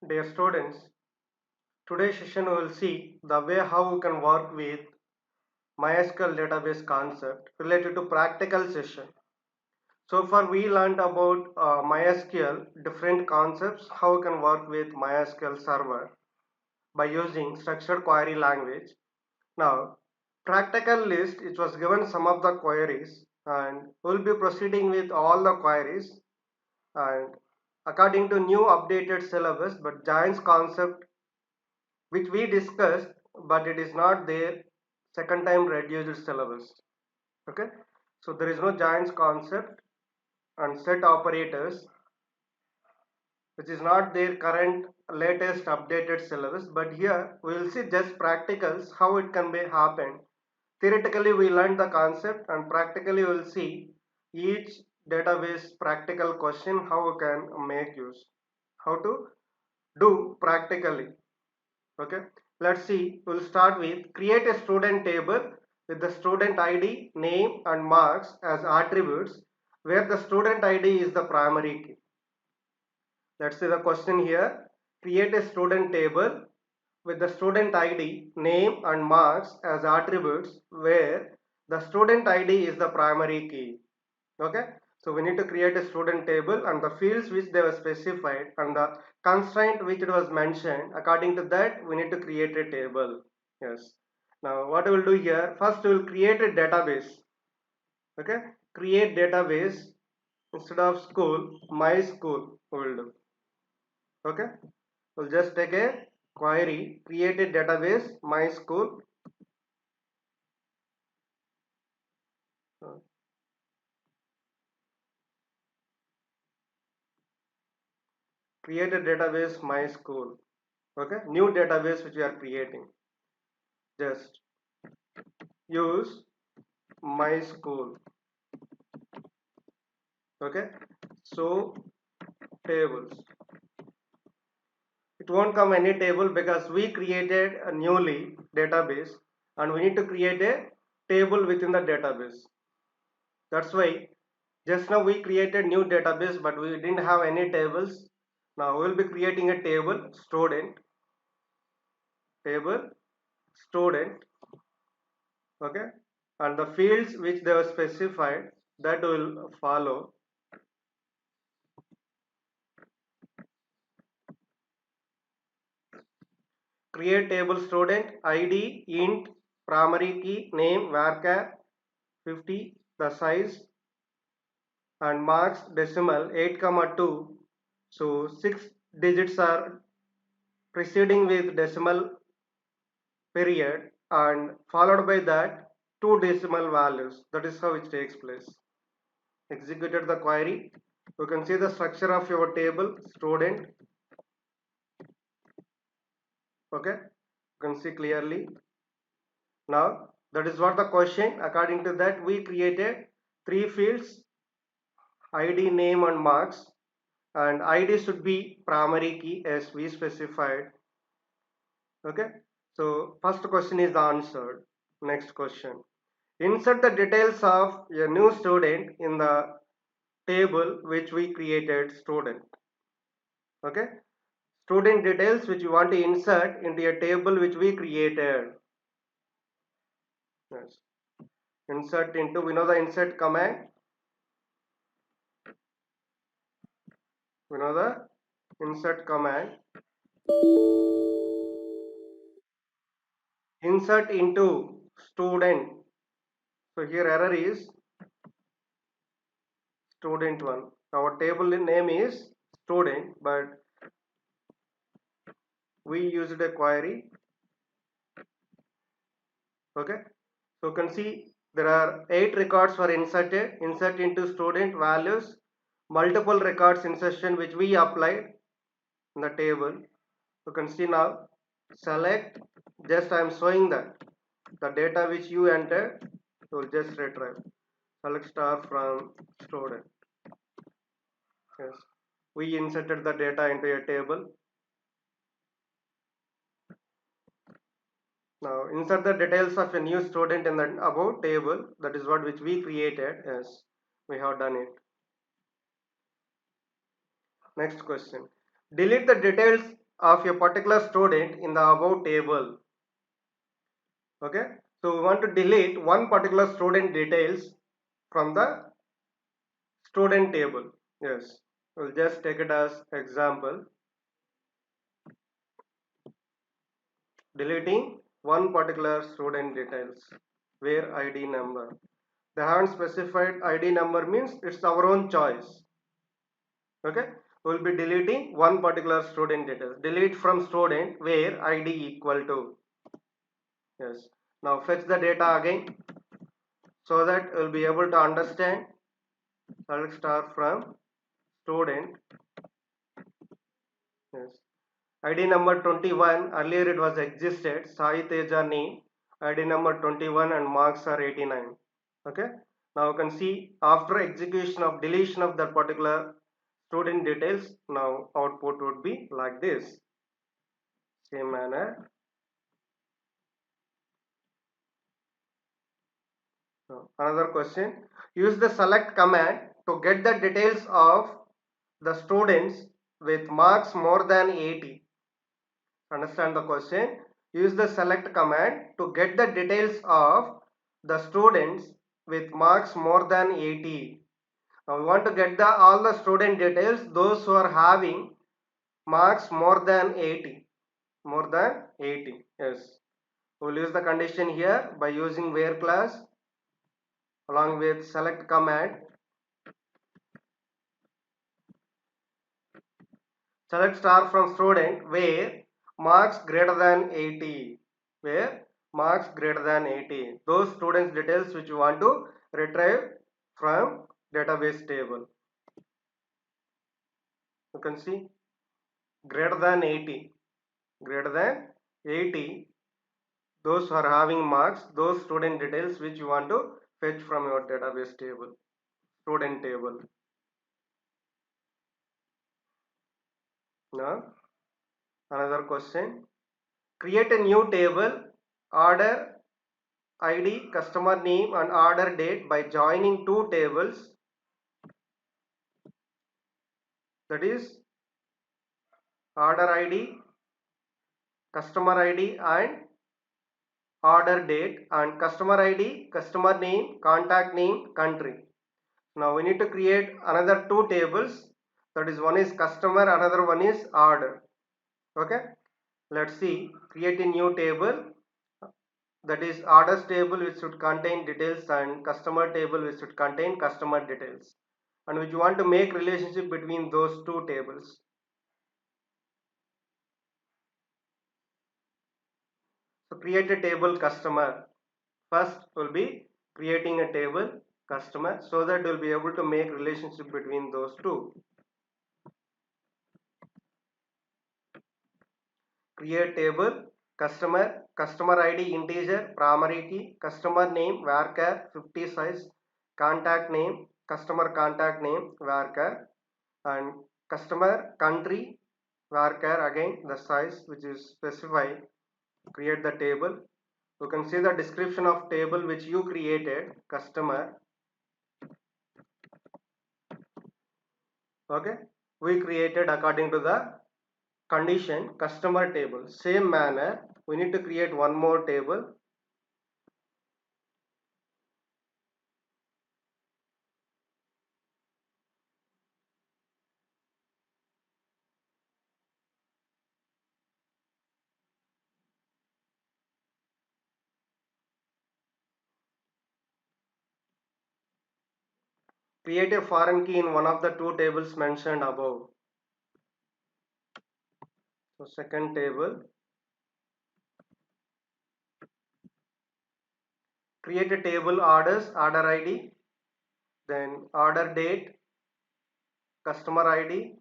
Dear students, today's session we will see the way how we can work with MySQL database concept related to practical session. So far we learned about MySQL, different concepts, how we can work with MySQL server by using structured query language. Now, practical list, it was given some of the queries and we'll be proceeding with all the queries and according to new updated syllabus, but Giants concept which we discussed, but it is not there second time reduced syllabus. Okay, so there is no giants concept and set operators which is not their current latest updated syllabus, but here we will see just practicals how it can be happened. Theoretically we learned the concept and practically we will see each database practical question how we can make use, how to do practically. Okay, let's see. We'll start with create a student table with the student ID, name and marks as attributes where the student ID is the primary key. Let's see the question here. Create a student table with the student ID, name and marks as attributes where the student ID is the primary key. Okay, so we need to create a student table and the fields which they were specified and the constraint which it was mentioned, according to that we need to create a table. Yes, now what we will do here, first we will create a database. Okay, create database, instead of school my school we will do. Okay, we'll just take a query, create a database my school. Create a database my school. Okay, new database which we are creating, just use my school. Okay, so tables, it won't come any table because we created a newly database and we need to create a table within the database. That's why just now we created new database but we didn't have any tables. Now we will be creating a table student, table student. Okay, and the fields which they were specified that will follow. Create table student ID, int, primary key, name varchar 50, the size and marks decimal 8 comma 2. So 6 digits are preceding with decimal period and followed by that two decimal values. That is how it takes place. Executed the query. You can see the structure of your table student. Okay, you can see clearly. Now that is what the question. According to that we created three fields, ID, name and marks, and ID should be primary key as we specified. Okay, so first question is answered. Next question, insert the details of a new student in the table which we created student. Okay, student details which you want to insert into a table which we created. Yes, insert into, we know the insert command, we know the insert command. Insert into student, so here error is student one. Our table name is student but we used a query. Okay, so you can see there are 8 records were inserted. Insert into student values, multiple records insertion which we applied in the table. You can see now select, just I am showing that the data which you entered, you will just retrieve. Select star from student. Yes, we inserted the data into a table. Now insert the details of a new student in the above table. That is what which we created. Yes, we have done it. Next question. Delete the details of a particular student in the above table. Okay, so we want to delete one particular student details from the student table. Yes, we'll just take it as example. Deleting one particular student details where ID number. They haven't specified ID number means it's our own choice. Okay, we'll be deleting one particular student details. Delete from student where ID equal to. Yes. Now fetch the data again so that we'll be able to understand. Select star from student. Yes. ID number 21. Earlier it was existed. Sai Teja name. ID number 21 and marks are 89. Okay. Now you can see after execution of deletion of that particular student details, now output would be like this. Same manner. Now, another question. Use the select command to get the details of the students with marks more than 80. Understand the question? Use the select command to get the details of the students with marks more than 80. Now we want to get all the student details, those who are having marks more than 80. More than 80. Yes. We will use the condition here by using where clause along with select command. Select star from student where marks greater than 80. Where marks greater than 80. Those students details which you want to retrieve from database table. You can see greater than 80. Greater than 80. Those who are having marks, those student details which you want to fetch from your database table. Student table. Now another question. Create a new table, order ID, customer name and order date by joining two tables, that is order ID, customer ID and order date, and customer ID, customer name, contact name, country. Now we need to create another two tables, that is one is customer, another one is order. Okay, let's see. Create a new table, that is orders table which should contain details and customer table which should contain customer details, and which you want to make relationship between those two tables. So create a table customer. First we'll be creating a table customer so that we'll be able to make relationship between those two. Create table customer, customer ID integer, primary key, customer name varchar 50 size, contact name, customer contact name varchar, and customer country varchar again the size which is specified. Create the table. You can see the description of table which you created, customer. Okay, we created according to the condition customer table. Same manner we need to create one more table. Create a foreign key in one of the two tables mentioned above. So second table, create a table orders, order ID, then order date, customer ID,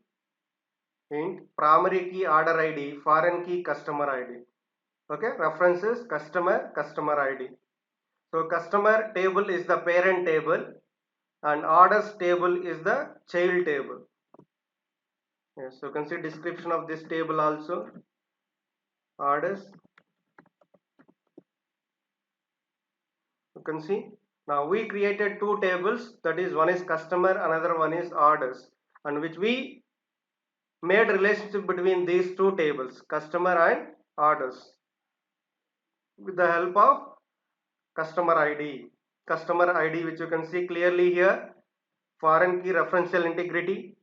int primary key order ID, foreign key customer ID. Okay, references customer, customer ID. So customer table is the parent table and orders table is the child table. Yes, so you can see description of this table also. Orders. You can see now we created two tables, that is one is customer, another one is orders, and which we made relationship between these two tables, customer and orders, with the help of customer ID. Customer ID, which you can see clearly here, foreign key referential integrity.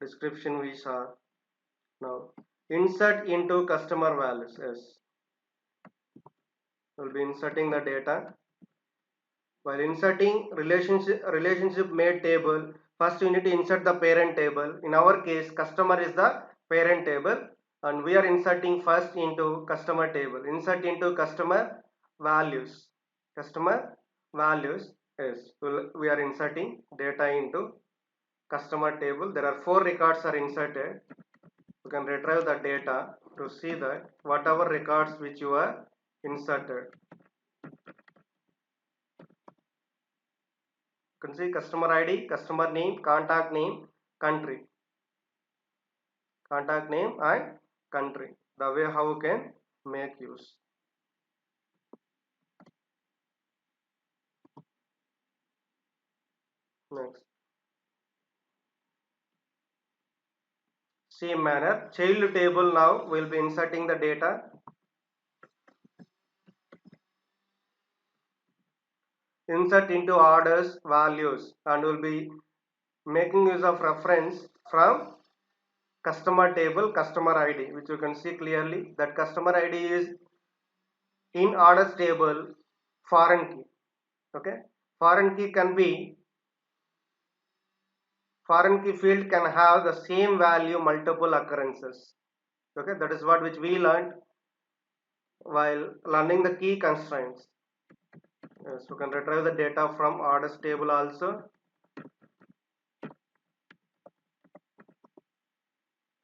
Description we saw. Now, insert into customer values. Yes, we'll be inserting the data. While inserting relationship made table, first you need to insert the parent table. In our case, customer is the parent table, and we are inserting first into customer table. Insert into customer values. Customer values. Yes, we are inserting data into customer table. There are 4 records are inserted. You can retrieve the data to see that whatever records which you are inserted. You can see customer ID, customer name, contact name, country. Contact name and country. The way how you can make use. Next. Same manner, child table now will be inserting the data. Insert into orders values and will be making use of reference from customer table customer ID, which you can see clearly that customer ID is in orders table foreign key. Okay, foreign key can be foreign key field can have the same value multiple occurrences. Okay, that is what which we learned while learning the key constraints. Yes, you can retrieve the data from orders table also.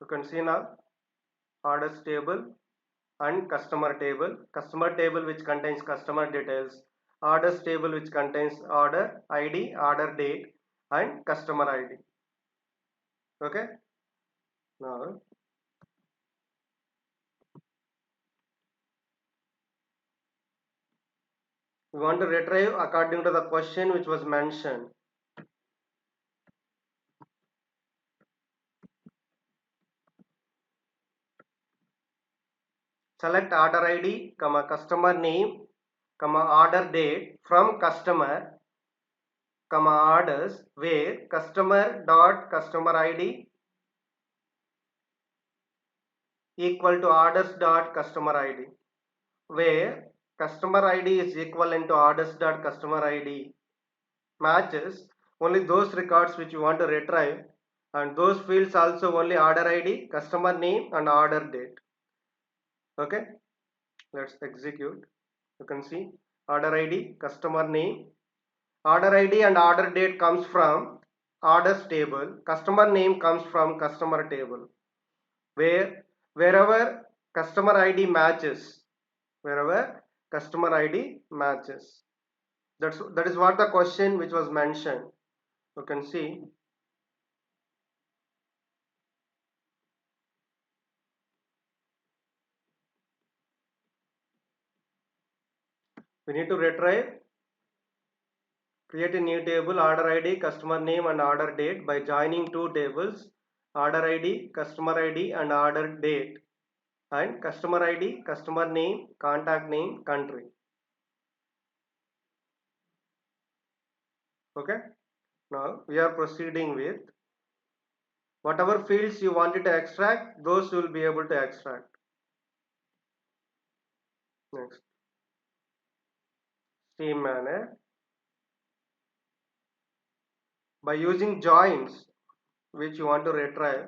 You can see now orders table and customer table which contains customer details, orders table which contains order ID, order date and customer ID. Okay, now we want to retrieve according to the question which was mentioned. Select order ID, customer name, order date from customer, orders where customer dot customer ID equal to orders dot customer ID, where customer ID is equivalent to orders dot customer ID matches only those records which you want to retrieve, and those fields also only order ID, customer name and order date. Okay, let's execute. You can see order ID, customer name, order ID and order date comes from orders table, customer name comes from customer table, wherever customer ID matches, wherever customer ID matches. That is what the question which was mentioned. You can see we need to retrieve, create a new table, order ID, customer name and order date by joining two tables, order ID, customer ID and order date, and customer ID, customer name, contact name, country. Okay, now we are proceeding with whatever fields you wanted to extract, those you will be able to extract. Next, same manner, by using joins which you want to retrieve,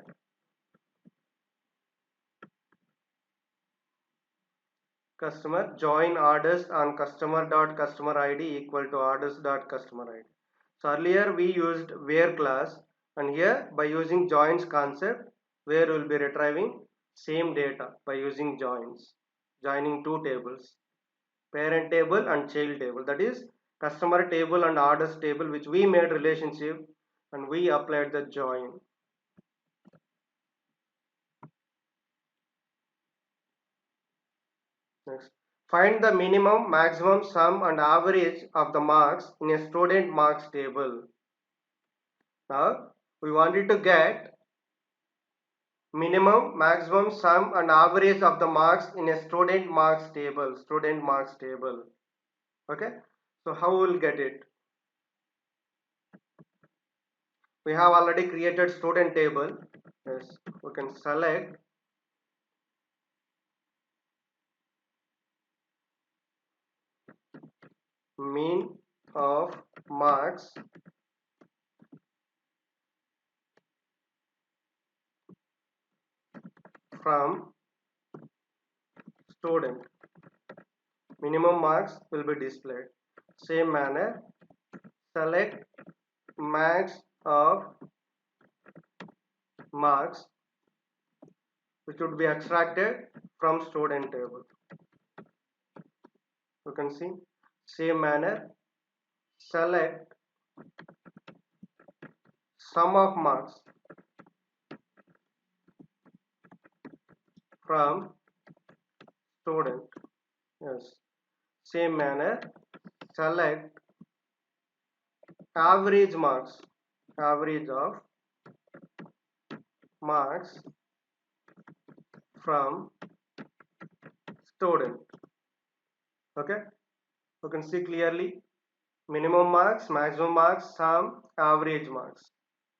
customer join orders on customer dot customer ID equal to orders dot customer ID. So earlier we used where class, and here by using joins concept, where we will be retrieving same data by using joins, joining two tables, parent table and child table, that is customer table and orders table which we made relationship and we applied the join. Next, Find the minimum, maximum, sum and average of the marks in a student marks table. Now we wanted to get minimum, maximum, sum and average of the marks in a student marks table. Student marks table. Okay. So how we will get it? We have already created student table. Yes, we can select mean of marks from student. Minimum marks will be displayed. Same manner, select max of marks which would be extracted from student table. You can see, same manner, select sum of marks from student. Yes, same manner, select average marks, average of marks from student. Okay, you can see clearly minimum marks, maximum marks, sum, average marks,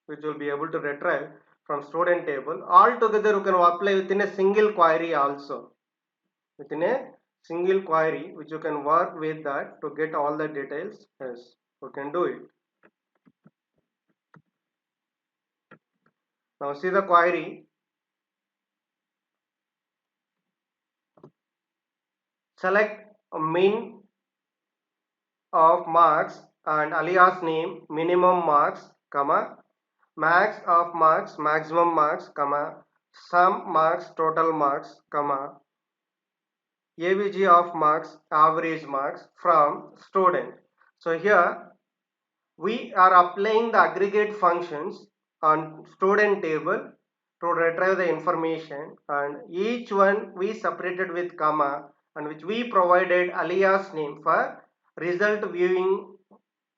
which will be able to retrieve from student table. All together you can apply within a single query also, within a single query which you can work with that to get all the details. Yes, you can do it. Now see the query. Select a min of marks and alias name minimum marks, comma, max of marks, maximum marks, comma, sum marks, total marks, comma, avg of marks, average marks from student. So here we are applying the aggregate functions on student table to retrieve the information, and each one we separated with comma and which we provided alias name for result viewing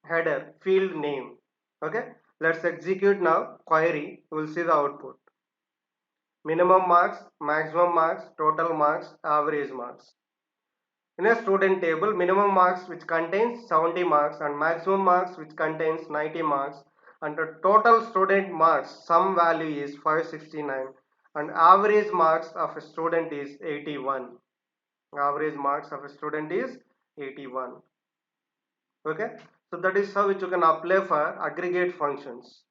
header field name. Okay, let's execute now query. We will see the output. Minimum marks, maximum marks, total marks, average marks. In a student table, minimum marks which contains 70 marks and maximum marks which contains 90 marks, and the total student marks sum value is 569 and average marks of a student is 81. Average marks of a student is 81. Okay, so that is how which you can apply for aggregate functions.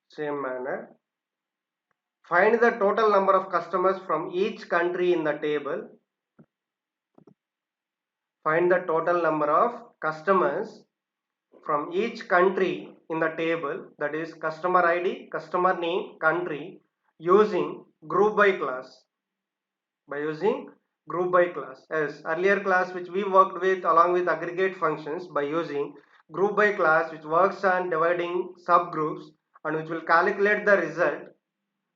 Same manner, find the total number of customers from each country in the table. Find the total number of customers from each country in the table, that is customer ID, customer name, country, using group by class. By using group by class. As earlier class which we worked with along with aggregate functions, by using group by class which works on dividing subgroups and which will calculate the result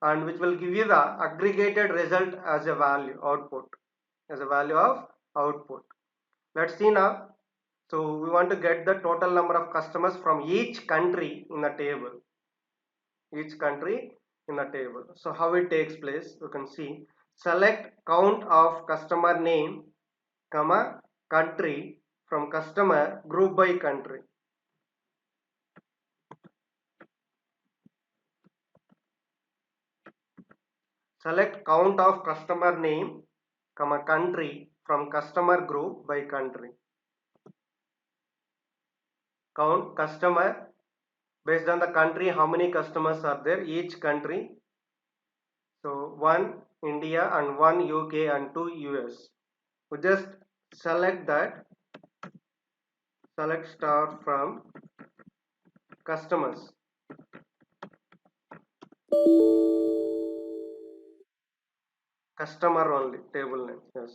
and which will give you the aggregated result as a value output, as a value of output. Let's see now. So we want to get the total number of customers from each country in the table. Each country in the table. So how it takes place, you can see. Select count of customer name, comma, country from customer group by country. Select count of customer name, comma, country from customer group by country. Count customer based on the country, how many customers are there, each country. So 1 India and 1 UK and 2 US. We just select that, select star from customers. Customer only, table name. Yes.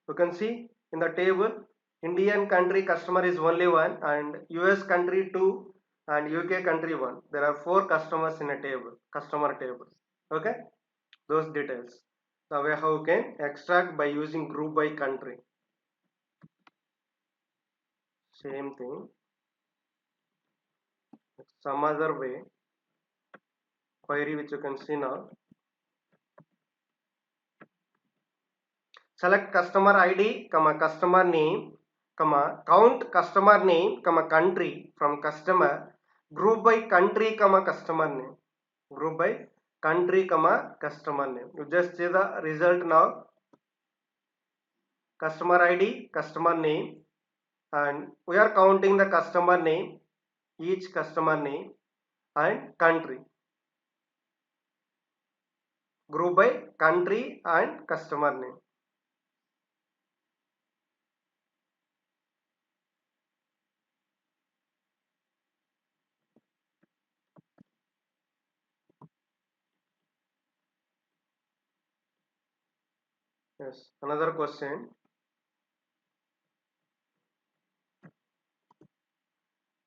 You can see in the table, Indian country customer is only one and US country 2, and UK country 1. There are 4 customers in a table, customer table. Okay, those details. The way how you can extract by using group by country. Same thing. Some other way. Query which you can see now. Select customer ID, comma customer name, comma count customer name, comma country from customer. Group by country, comma customer name. Group by country, comma customer name. You just see the result now. Customer ID, customer name, and we are counting the customer name, each customer name and country. Group by country and customer name. Yes, another question.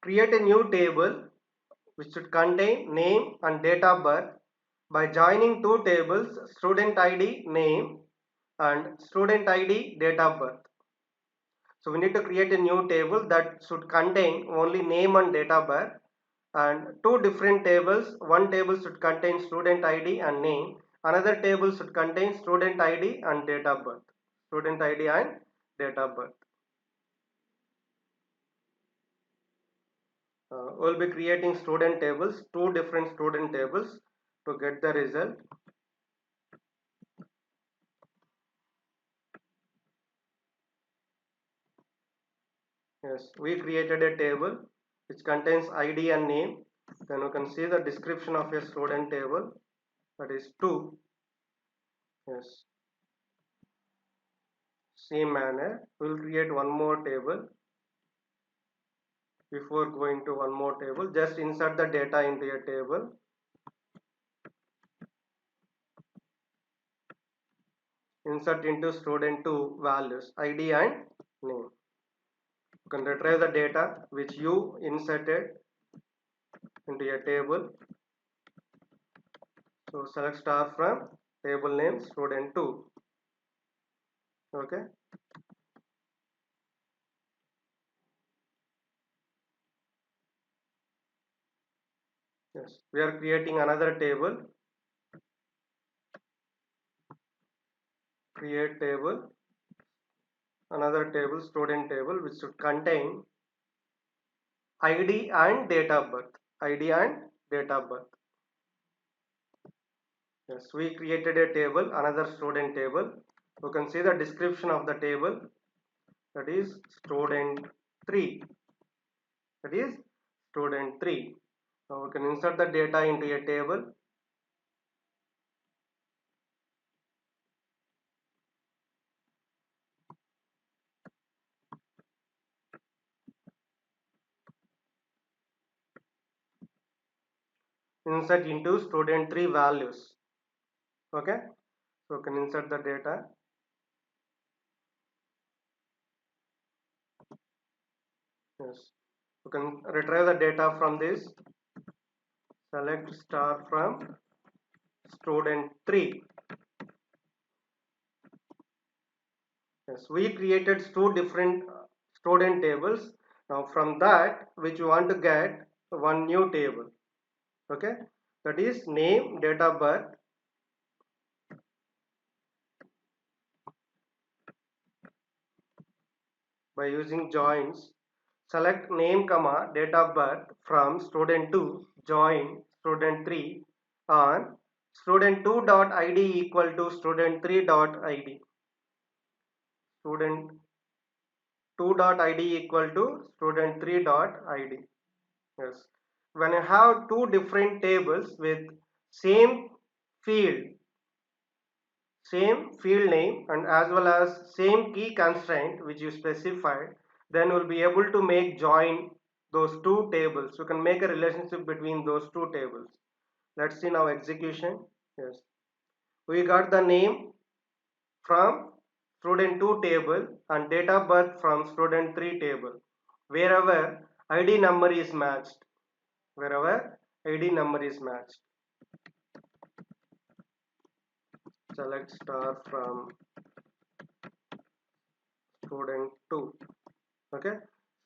Create a new table which should contain name and date of birth by joining two tables, student ID name and student ID date of birth. So we need to create a new table that should contain only name and date of birth, and two different tables. One table should contain student ID and name, another table should contain student ID and date of birth. Student ID and date of birth. We'll be creating student tables, two different student tables to get the result. Yes, we created a table which contains ID and name. Then you can see the description of a student table, that is 2. Yes, same manner we'll create one more table. Before going to one more table, just insert the data into a table. Insert into student 2 values ID and name. You can retrieve the data which you inserted into a table. So select star from table name student 2. Okay. Yes, we are creating another table. Create table, another table, student table, which should contain ID and date of birth. ID and date of birth. Yes, we created a table, another student table. You can see the description of the table, that is student 3. That is student 3. Now we can insert the data into a table. Insert into student 3 values. Okay, so we can insert the data. Yes, you can retrieve the data from this. Select star from student 3. Yes, we created two different student tables. Now from that, which you want to get one new table. Okay, that is name, date of birth. By using joins, select name comma date of birth from student 2 join student 3 on student 2 dot id equal to student 3 dot id. Student 2 dot id equal to student 3 dot id. Yes, when you have two different tables with same field, same field name and as well as same key constraint which you specified, then we'll be able to make join those two tables. You can make a relationship between those two tables. Let's see now execution. Yes, we got the name from student 2 table and date of birth from student 3 table. Wherever ID number is matched, wherever ID number is matched. Select star from student 2. Okay,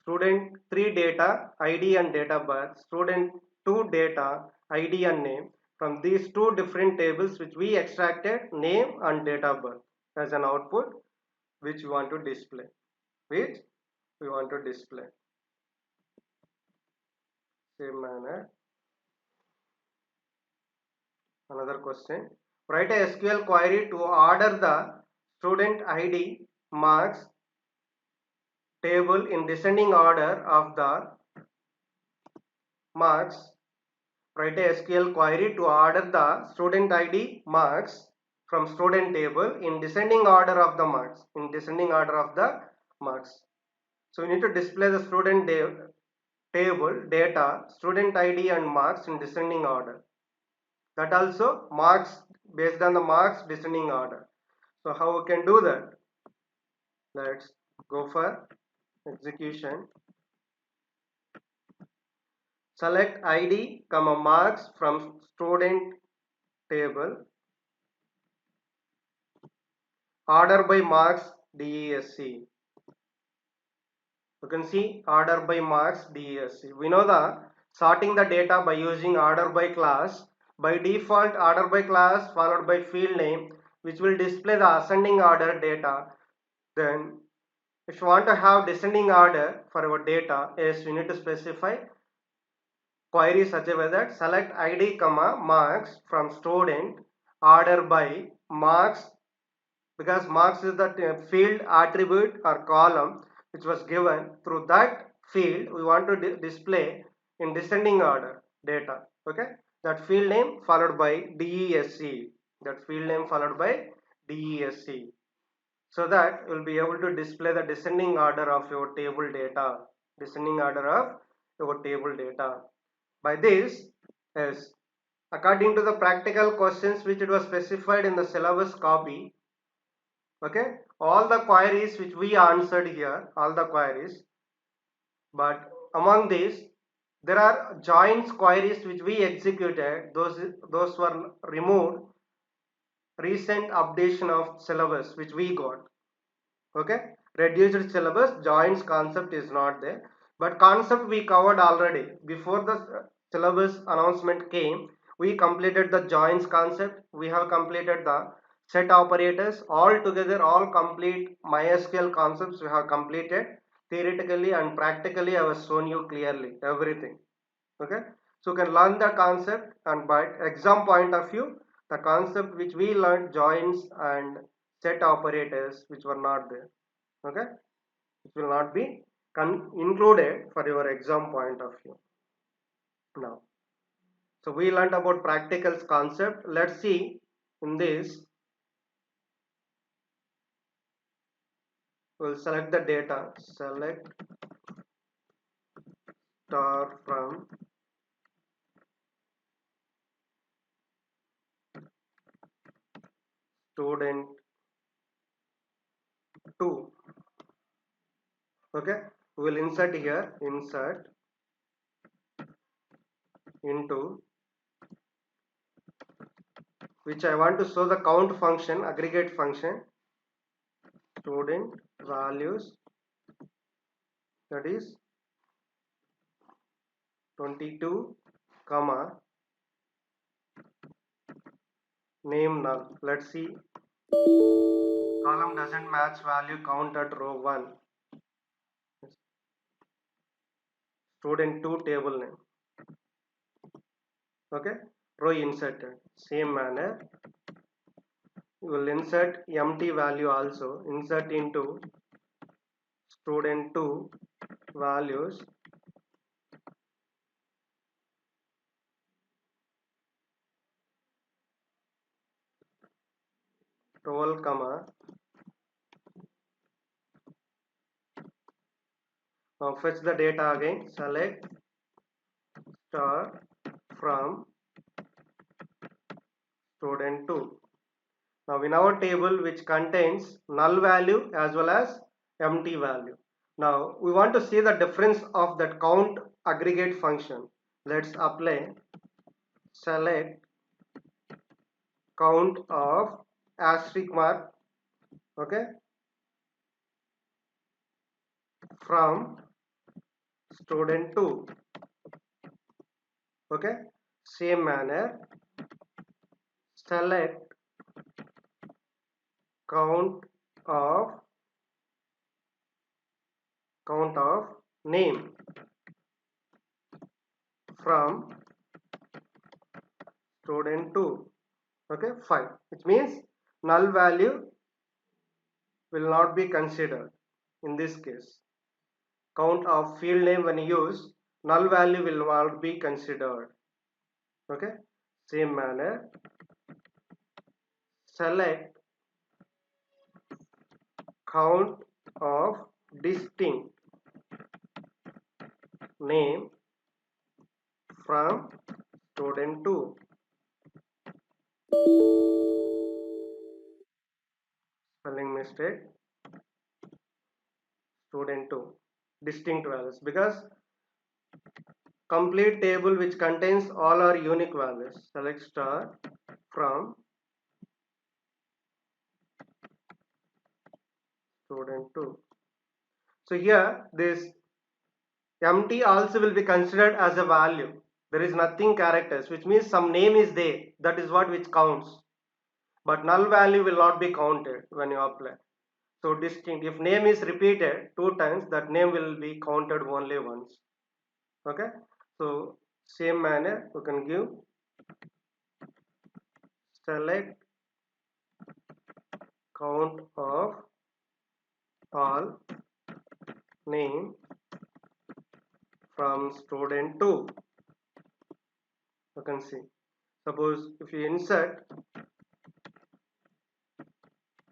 student 3 data ID and date of birth, student 2 data ID and name. From these two different tables which we extracted name and date of birth as an output which we want to display. Same manner. Another question. Write a SQL query to order the student ID marks table in descending order of the marks. Write a SQL query to order the student ID marks from student table in descending order of the marks. So we need to display the student table data, student ID and marks in descending order. That also marks based on the marks descending order. So how we can do that? Let's go for execution. Select ID, marks from student table. Order by marks DESC. You can see order by marks DESC. We know the sorting the data by using order by class. By default, order by class followed by field name, which will display the ascending order data. Then if you want to have descending order for our data, yes, we need to specify query such a way that select ID, marks from student, order by marks, because marks is the field attribute or column which was given. Through that field we want to display in descending order data. Okay, that field name followed by DESC, so that you will be able to display the descending order of your table data. By this, yes, according to the practical questions which it was specified in the syllabus copy, okay, all the queries which we answered here, but among these there are joins queries which we executed. Those were removed recent updation of syllabus which we got. Okay, reduced syllabus joins concept is not there, but concept we covered already before the syllabus announcement came. We completed the joins concept, we have completed the set operators, all together all complete MySQL concepts we have completed. Theoretically and practically I was shown you clearly everything. Okay, so you can learn the concept, and by exam point of view the concept which we learned joins and set operators which were not there. Okay, it will not be included for your exam point of view. Now, so we learned about practical concept. Let's see in this. We'll select the data, select star from student 2. Okay, we will insert here, insert into, which I want to show the count function, aggregate function, student values, that is 22, comma, name null. Let's see, column doesn't match value count at row 1. Student 2 table name. Okay, row inserted. Same manner, you will insert empty value also. Insert into student 2 values, roll, comma. Now fetch the data again. Select star from student 2. Now in our table which contains null value as well as empty value. Now we want to see the difference of that count aggregate function. let's apply select count of asterisk mark, okay, from student 2, okay. Same manner, select count of name from student 2, okay, 5, which means null value will not be considered in this case. Count of field name, when you use, null value will not be considered, okay. Same manner, select count of distinct name from student 2. Spelling mistake, student 2, distinct values, because complete table which contains all our unique values. Select star from student 2. So here this empty also will be considered as a value. There is nothing characters, which means some name is there. That is what which counts. But null value will not be counted when you apply. So distinct, if name is repeated 2 times, that name will be counted only once. Okay. So same manner, you can give select count of all name from student 2. You can see. Suppose if you insert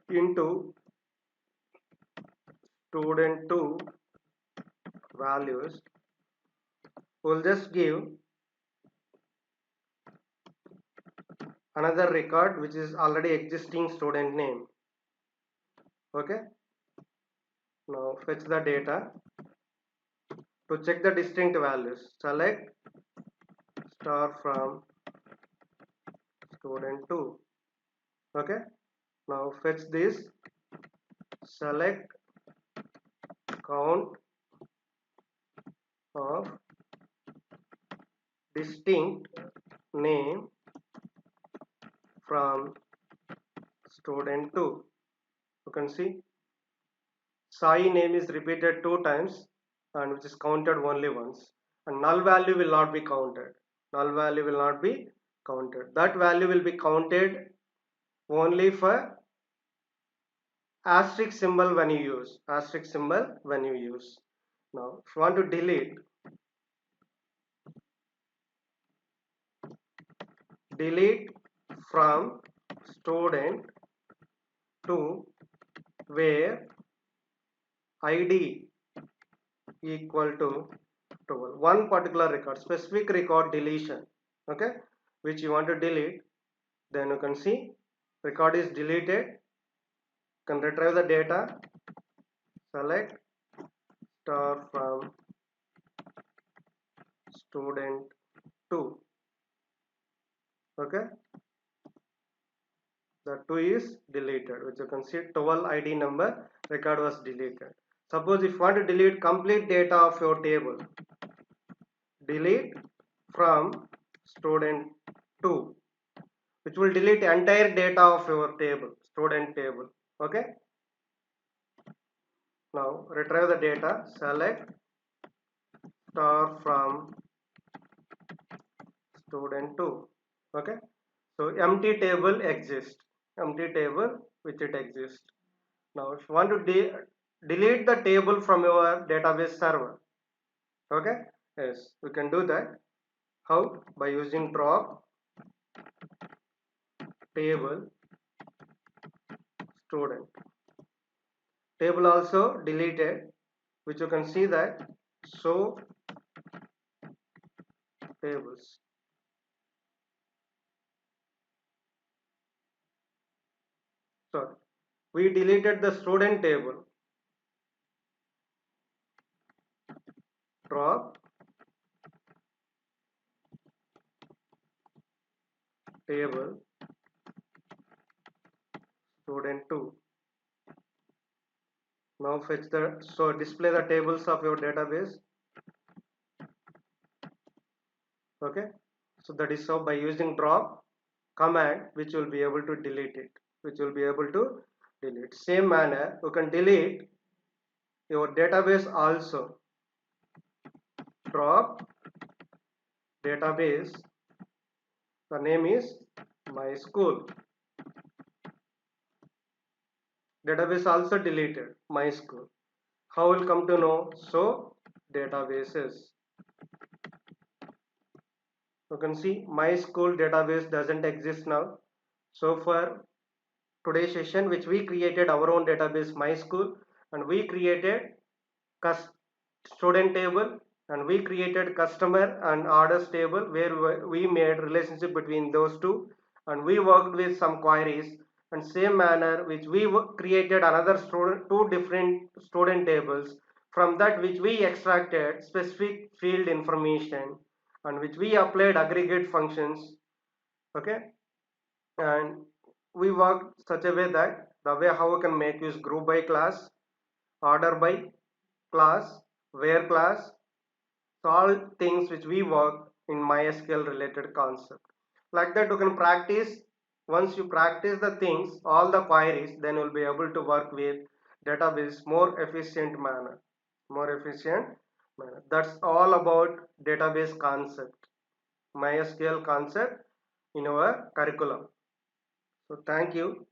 into student 2 values, we'll just give another record which is already existing student name, okay. Now fetch the data. To check the distinct values, select star from student 2, okay. Now fetch this, select count of distinct name from student 2. You can see Sai name is repeated 2 times and which is counted only once, and null value will not be counted. Null value will not be counted. That value will be counted only for asterisk symbol when you use. Asterisk symbol when you use. Now if you want to delete from student 2 where id equal to 12, one particular record, specific record deletion, okay, which you want to delete, then you can see record is deleted. You can retrieve the data, select star from student 2, okay. The 2 is deleted, which you can see 12 id number record was deleted. Suppose if you want to delete complete data of your table, delete from student 2, which will delete entire data of your table, student table, okay. Now retrieve the data, select star from student 2, okay. So empty table exists, empty table which it exists. Now if you want to delete the table from your database server, okay, yes, we can do that. How? By using drop table student. Table also deleted, which you can see that show tables. So we deleted the student table. Drop table student 2. Now fetch so display the tables of your database. Okay, so that is how by using drop command which will be able to delete it, same manner you can delete your database also. Drop database, the name is my school, database also deleted my school. How will come to know? So databases, you can see my school database doesn't exist now. So for today's session which we created our own database my school, and we created student table, and we created customer and orders table where we made relationship between those two, and we worked with some queries. And same manner which we created another two different student tables, from that which we extracted specific field information and which we applied aggregate functions. Okay, and we worked such a way that the way how we can make use group by class, order by class, where class, so all things which we work in MySQL related concept. Like that you can practice. Once you practice the things, all the queries, then you'll be able to work with database more efficient manner. More efficient manner. That's all about database concept, MySQL concept in our curriculum. So thank you.